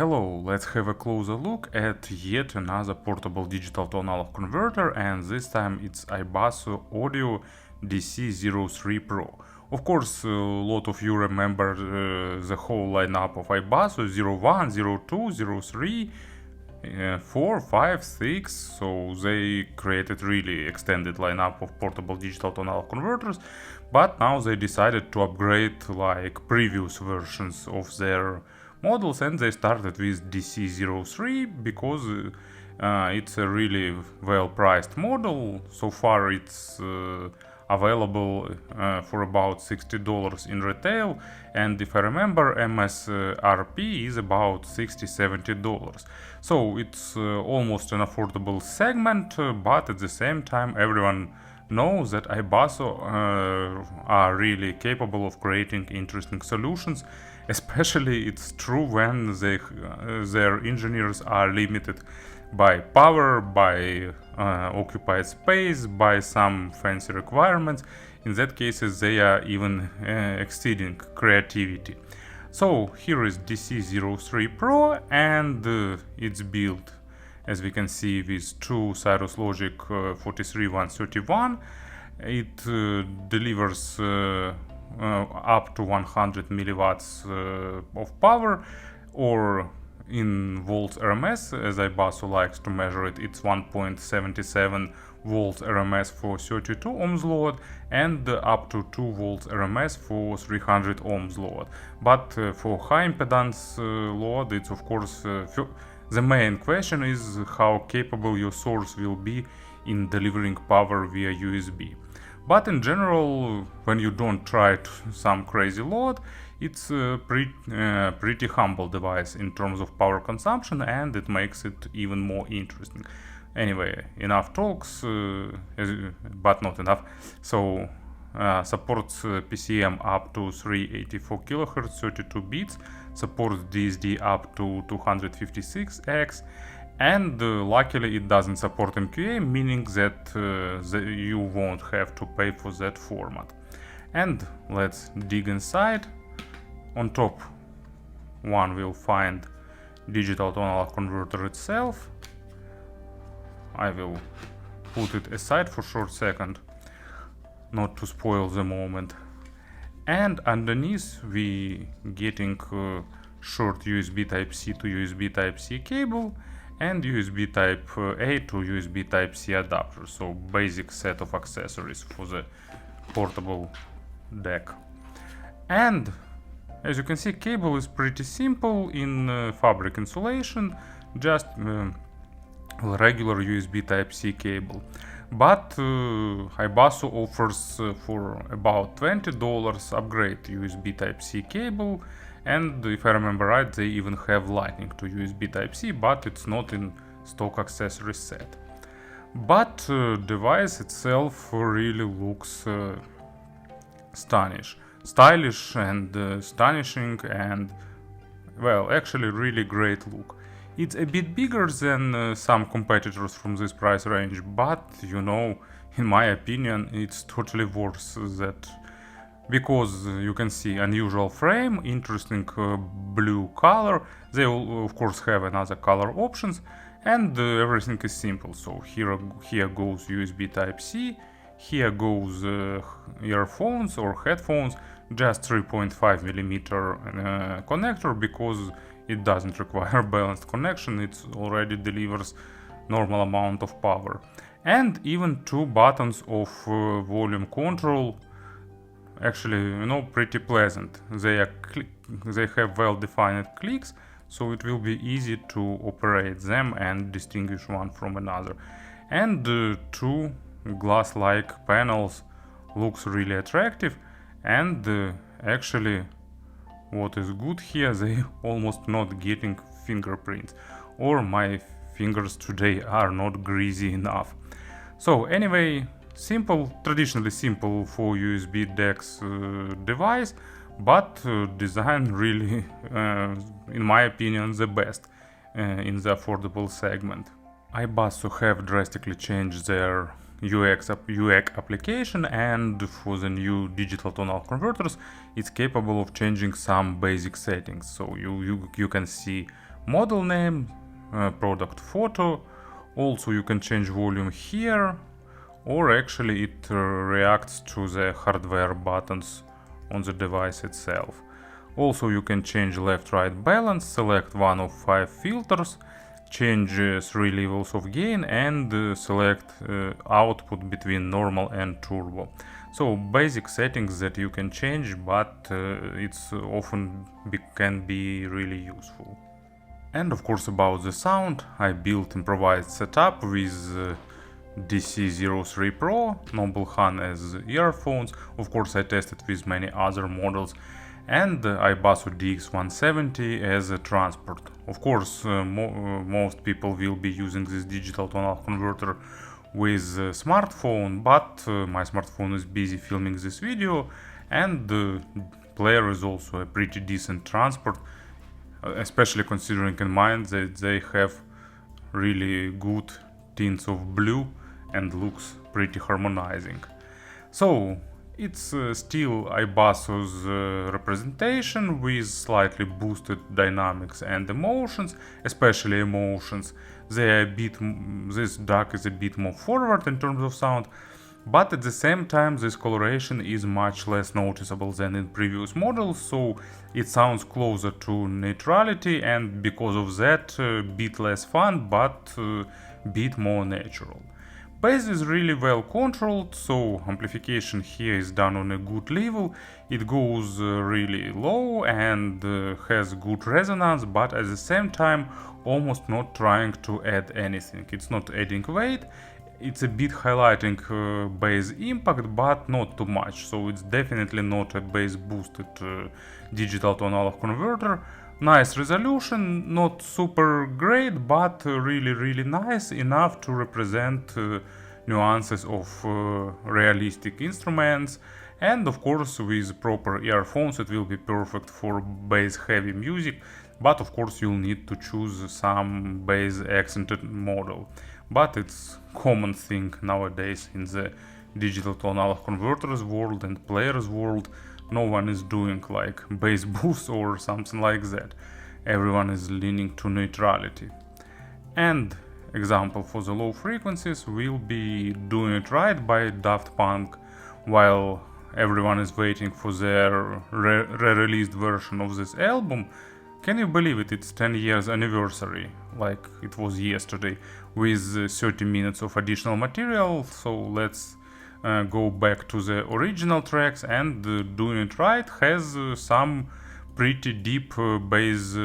Hello, let's have a closer look at yet another portable digital to analog converter, and this time it's iBasso Audio DC03 Pro. Of course, a lot of you remember the whole lineup of iBasso 01, 02, 03, 4, 5, 6, so they created really extended lineup of portable digital to analog converters, but now they decided to upgrade like previous versions of their models, and they started with DC03 because it's a really well priced model. So far it's available for about $60 in retail, and if I remember, MSRP is about $60-70. So it's almost an affordable segment, but at the same time everyone knows that iBasso are really capable of creating interesting solutions. Especially it's true when their engineers are limited by power, by occupied space, by some fancy requirements. In that cases they are even exceeding creativity. So here is DC03 Pro, and it's built, as we can see, with two Cirrus Logic 43131. It delivers up to 100 milliwatts of power, or in volts RMS, as iBasso likes to measure it, it's 1.77 volts RMS for 32 ohms load, and up to 2 volts RMS for 300 ohms load. But for high impedance load, it's of course the main question is how capable your source will be in delivering power via USB. But in general, when you don't try some crazy load, it's a pretty humble device in terms of power consumption, and it makes it even more interesting. Anyway, enough talks, but not enough. So supports PCM up to 384 kHz, 32 bits, supports DSD up to 256X, and luckily it doesn't support MQA, meaning that you won't have to pay for that format. And let's dig inside. On top one will find digital to analog converter itself. I will put it aside for a short second, not to spoil the moment. And underneath we getting short USB Type-C to USB Type-C cable, and USB Type-A to USB Type-C adapter, so basic set of accessories for the portable DAC. And as you can see, cable is pretty simple in fabric insulation, just regular USB Type-C cable. But iBasso offers for about $20 upgrade USB Type-C cable, and if I remember right, they even have Lightning to USB Type-C, but it's not in stock accessory set. But device itself really looks stylish and astonishing, and well, actually really great look. It's a bit bigger than some competitors from this price range, but you know, in my opinion, it's totally worth that, because you can see unusual frame, interesting blue color. They will of course have another color options, and everything is simple. So here goes USB Type-C, here goes earphones or headphones, just 3.5mm connector, because it doesn't require balanced connection, it already delivers normal amount of power. And even two buttons of volume control, actually, you know, pretty pleasant. They have well-defined clicks, so it will be easy to operate them and distinguish one from another. And two glass-like panels looks really attractive, and actually what is good here, they almost not getting fingerprints, or my fingers today are not greasy enough. So anyway, simple, traditionally simple for USB DACs device, but design really, in my opinion, the best in the affordable segment. iBasso have drastically changed their UX application, and for the new digital to analog converters, it's capable of changing some basic settings. So you can see model name, product photo. Also you can change volume here, or actually it reacts to the hardware buttons on the device itself. Also you can change left-right balance, select one of 5 filters, change 3 levels of gain, and select output between normal and turbo. So basic settings that you can change, but it's often can be really useful. And of course about the sound, I built improvised setup with DC03 Pro, Noble Han as earphones. Of course I tested with many other models, and iBasso DX170 as a transport. Of course most people will be using this digital tonal converter with a smartphone, but my smartphone is busy filming this video, and the player is also a pretty decent transport, especially considering in mind that they have really good tints of blue and looks pretty harmonizing. So it's still iBasso's representation with slightly boosted dynamics and emotions, especially emotions. They are a bit, this DAC is a bit more forward in terms of sound, but at the same time this coloration is much less noticeable than in previous models, so it sounds closer to neutrality, and because of that bit less fun, but bit more natural. Bass is really well controlled, so amplification here is done on a good level. It goes really low and has good resonance, but at the same time almost not trying to add anything. It's not adding weight, it's a bit highlighting bass impact, but not too much, so it's definitely not a bass boosted digital tonal converter. Nice resolution, not super great, but really nice, enough to represent nuances of realistic instruments, and of course with proper earphones it will be perfect for bass heavy music, but of course you'll need to choose some bass accented model. But it's common thing nowadays in the digital tonal converters world and players world. No one is doing like bass boost or something like that. Everyone is leaning to neutrality. And example for the low frequencies will be Doing It Right by Daft Punk, while everyone is waiting for their re-released version of this album. Can you believe it? It's 10 years anniversary, like it was yesterday, with 30 minutes of additional material. So let's go back to the original tracks, and Doing It Right has some pretty deep bass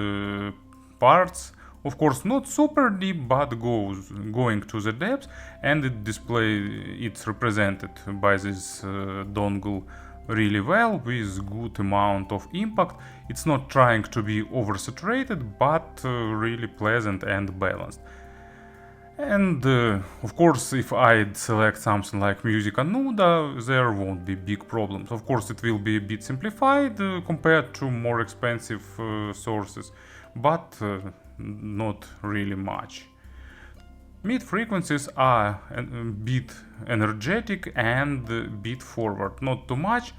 parts. Of course not super deep, but going to the depths, and it's represented by this dongle really well with good amount of impact. It's not trying to be oversaturated, but really pleasant and balanced. And of course, if I'd select something like Musica Nuda, there won't be big problems. Of course, it will be a bit simplified compared to more expensive sources, but not really much. Mid frequencies are a bit energetic and a bit forward, not too much.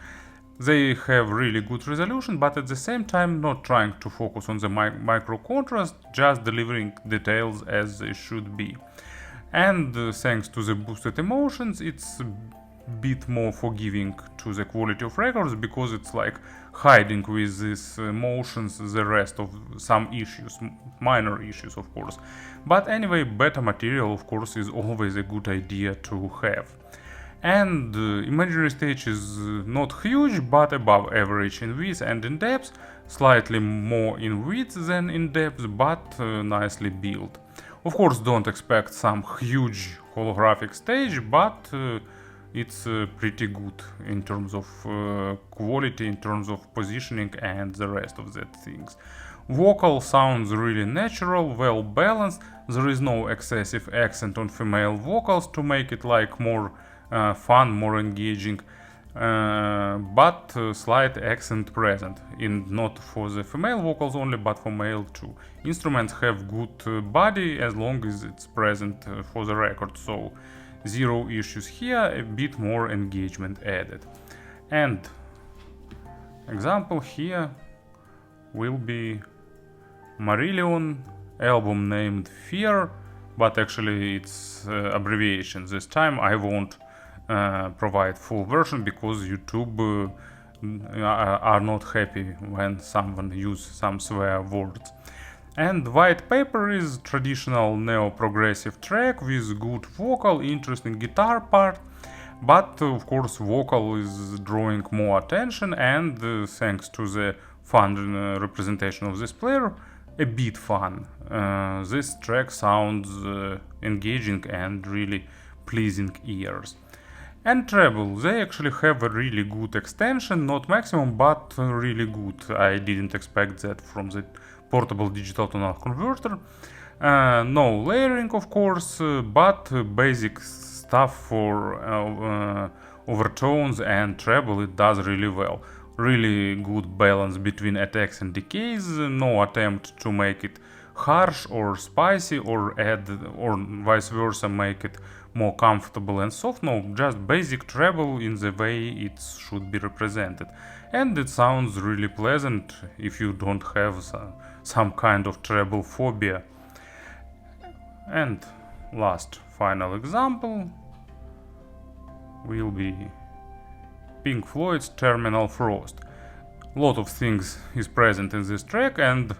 They have really good resolution, but at the same time not trying to focus on the micro contrast, just delivering details as they should be. And thanks to the boosted emotions, it's a bit more forgiving to the quality of records, because it's like hiding with these emotions the rest of some issues, minor issues of course. But anyway, better material of course is always a good idea to have. And imaginary stage is not huge, but above average in width and in depth, slightly more in width than in depth, but nicely built. Of course, don't expect some huge holographic stage, but it's pretty good in terms of quality, in terms of positioning and the rest of that things. Vocal sounds really natural, well balanced. There is no excessive accent on female vocals to make it like more fun, more engaging, but slight accent present, in not for the female vocals only, but for male too. Instruments have good body as long as it's present for the record, so zero issues here, a bit more engagement added. And example here will be Marillion, album named Fear, but actually it's abbreviation. This time I won't provide full version because YouTube are not happy when someone use some swear words. And White Paper is traditional neo-progressive track with good vocal, interesting guitar part, but of course vocal is drawing more attention, and thanks to the fun representation of this player, a bit fun. This track sounds engaging and really pleasing ears. And treble, they actually have a really good extension, not maximum, but really good. I didn't expect that from the portable digital tonal converter. No layering, of course, but basic stuff for overtones and treble it does really well. Really good balance between attacks and decays, no attempt to make it harsh or spicy or add or vice versa make it more comfortable and soft. No, just basic treble in the way it should be represented, and it sounds really pleasant if you don't have some kind of treble phobia. And last final example will be Pink Floyd's Terminal Frost. Lot of things is present in this track, and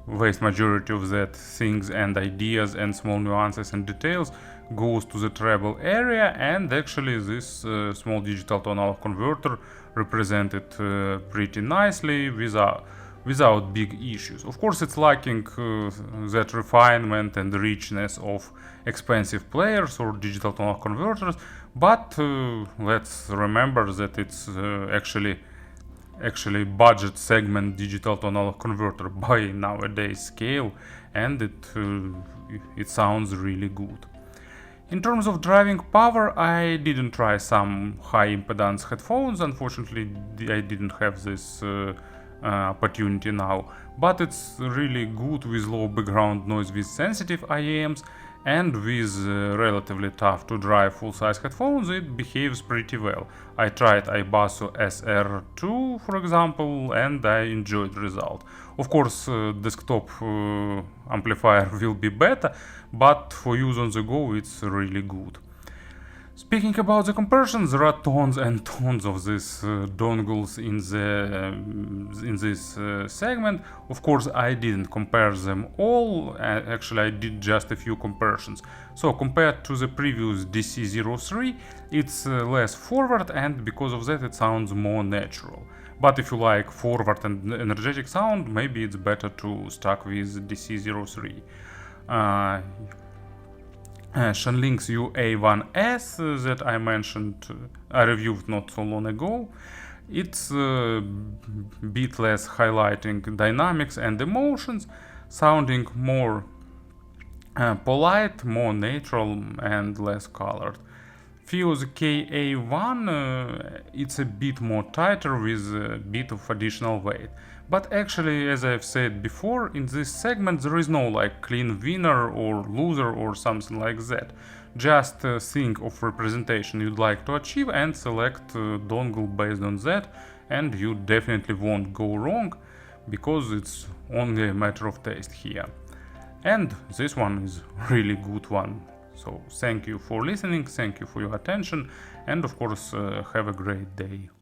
vast majority of that things and ideas and small nuances and details goes to the treble area, and actually this small digital tonal converter represented pretty nicely without big issues. Of course it's lacking that refinement and richness of expensive players or digital tonal converters, but let's remember that it's actually budget segment digital tonal converter by nowadays scale, and it sounds really good. In terms of driving power, I didn't try some high impedance headphones, unfortunately I didn't have this opportunity now, but it's really good with low background noise with sensitive IEMs, and with relatively tough to drive full-size headphones it behaves pretty well. I tried iBasso SR2 for example, and I enjoyed the result. Of course desktop amplifier will be better, but for use on the go it's really good. Speaking about the comparison, there are tons and tons of these dongles in this segment. Of course, I didn't compare them all. Actually, I did just a few comparisons. So, compared to the previous DC03, it's less forward, and because of that, it sounds more natural. But if you like forward and energetic sound, maybe it's better to stick with DC03. Shenling's UA1S that I mentioned, I reviewed not so long ago. It's a bit less highlighting dynamics and emotions, sounding more polite, more natural and less colored. Fio's KA1, it's a bit more tighter with a bit of additional weight. But actually, as I've said before, in this segment there is no like clean winner or loser or something like that. Just think of representation you'd like to achieve and select dongle based on that, and you definitely won't go wrong, because it's only a matter of taste here. And this one is really good one. So thank you for listening, thank you for your attention, and of course have a great day.